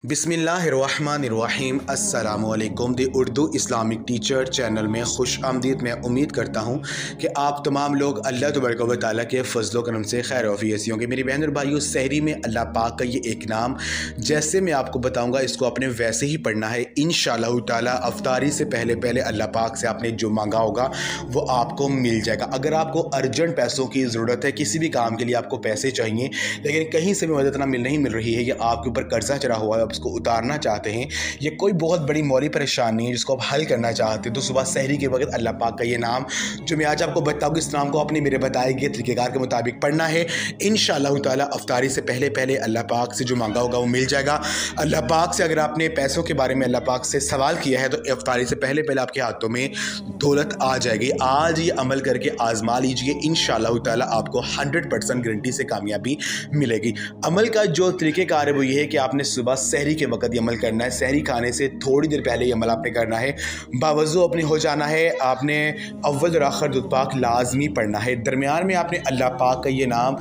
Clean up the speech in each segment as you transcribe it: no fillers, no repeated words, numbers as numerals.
बिस्मिल्लाहिर्रहमानिर्रहीम अस्सलामुअलैकुम दी Urdu Islamic teacher channel में खुश आमदीद। मैं उम्मीद करता हूँ कि आप तमाम लोग अल्लाह तबारक व तआला के फजल करम से खैर वफ़ीसी होंगे। मेरी बहन और भाइयों, सहरी में अल्लाह पाक का ये एक नाम जैसे मैं आपको बताऊँगा इसको आपने वैसे ही पढ़ना है इंशाअल्लाह ताला। अफ्तारी से पहले पहले अल्लाह पाक से आपने जो मांगा होगा वो आपको मिल जाएगा। अगर आपको अर्जेंट पैसों की ज़रूरत है, किसी भी काम के लिए आपको पैसे चाहिए लेकिन कहीं से भी मदद नहीं मिल रही है, या आपके ऊपर कर्जा चढ़ा हुआ है, उसको उतारना चाहते हैं, ये कोई बहुत बड़ी मौली परेशानी है जिसको आप हल करना चाहते हैं, तो सुबह सहरी के वक्त अल्लाह पाक का ये नाम जो मैं आज आपको बताऊंगा, इस नाम को आपने मेरे बताए गए तरीक़ेकार के मुताबिक पढ़ना है। इंशाअल्लाह ताला अफ्तारी से पहले पहले अल्लाह पाक से जो मांगा होगा वो मिल जाएगा। अल्लाह पाक से अगर आपने पैसों के बारे में अल्लाह पाक से सवाल किया है तो अफ्तारी से पहले पहले आपके हाथों में दौलत आ जाएगी। आज ये अमल करके आजमा लीजिए, इंशाअल्लाह ताला आपको 100% गारंटी से कामयाबी मिलेगी। अमल का जो तरीक़ेकार है वो ये है कि आपने सुबह सहरी के वक्त ये अमल करना है। सहरी खाने से थोड़ी देर पहले ये अमल आपने करना है। बावज़ू अपने हो जाना है। आपने अव्वल और आखिर दुध पाक लाजमी पढ़ना है। दरमियान में आपने अल्लाह पाक का ये नाम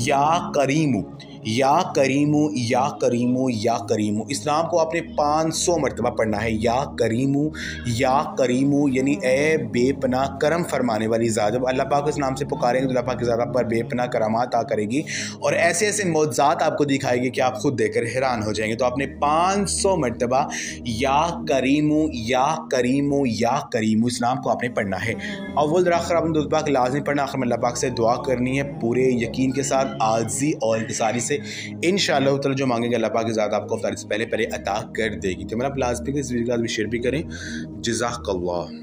या करीमु या करीमु या करीमु या करीमु, इस नाम को आपने 500 मरतबा पढ़ना है। या करीमु यानी ए बेपना करम फरमाने वाली ज़ात। जब अल्लाह पाक इस नाम से पुकारेंगे तो अल्लाह पाक की ज़ात आप पर बेपना करामात आ करेगी और ऐसे ऐसे मौज़ात आपको दिखाएगी कि आप खुद देखकर हैरान हो जाएंगे। तो आपने 500 मरतबा या करीमु या करीमु या करीमु इस नाम को आपने पढ़ना है। अव्वल और आखिर आपने दुध पाक लाजमी पढ़ना। आखिर में अल्लाह पाक से दुआ करनी है पूरे यकीन के साथ, आज़ी और इंतसारी से। इंशाअल्लाह ताला जो मांगेंगे अल्लाह पाक की ज़ात आपको अफ्तारी से पहले पहले अता कर देगी। तो मेरा लाजमी इस वीडियो को शेयर भी करें। जज़ाकल्लाह।